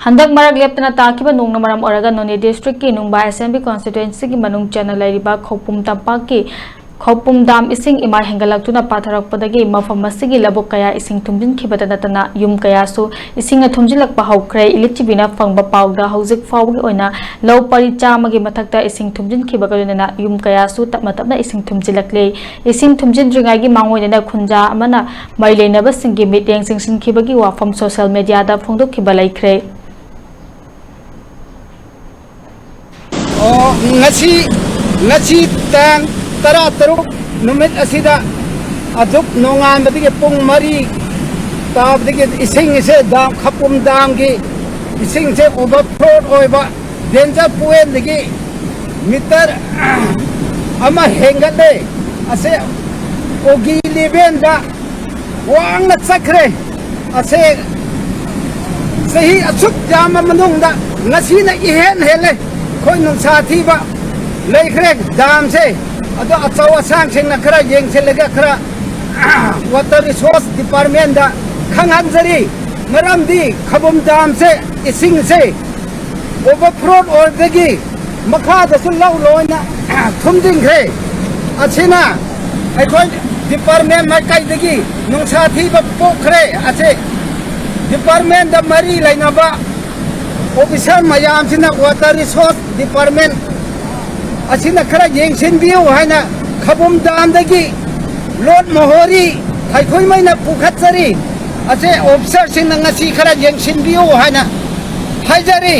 हंदक मरक लेप्तना ताकिबा नोंगना मरम ओरगा नोने डिस्ट्रिक्ट की नुंबा SMB constituency की मनुंग चना लैरिबा खौपुम तंपाक की खौपुम दाम इसिंग इमा हेंगलक्तुना पाथरकपदगी मफम मसिगी लबुक कया इसिंग थुमजिनखिबदा नतना युम कयासु इसिंग थुमजिलकपा हौख्रे इलिचिबिना फंगबा पाउदा हौजिक फाउगी ओइना लौ परि चामगी मथक्ता इसिंग थुमजिनखिबगलुना युम कयासु तपना तपना इसिंग थुमजिलकले इसिंग थुमजिनद्रिंगागी मांगोइना खुंजा अमना मरिलेनबसिंगी मिटेंग सिंगसिनखिबगी वाफम सोशल मीडिया दा फोंदोखिबा लैख्रे ngasi tang tara taruk numit asida aduk nongan badigi pung mari tab digi ising se dam khapum dam gi ising se overflow oiba danger point digi meter ama hengale ase ogi leven da wang na sakre ase sahi achuk jam manung da ngasi na ihen hele khoi nung sathi ba लेख्रे दाम से अदो अचाव असांग से नखरा Young से लगा खरा water resource department दा खंगहंजरी मरम दी खबुम दाम से इसिंग से ओवरफ्लो और दगी मखा दसु लौ लोइना थुमदिंग्रे अछिना अखोय डिपार्टमेंट मकाई दगी नुंसा थी ब पोखरे अछे डिपार्टमेंट दा मरी लाइनाबा ऑफिसर मयाम सिना वाटर रिसोर्स डिपार्टमेंट असिना खरा येंगसिनबियो हाइना खबुम दामदगी लोट मोहरी थाइखोय मैना पुखतसरी असे ऑफिसर सिना ngasi खरा येंगसिनबियो हाइना हाइजरी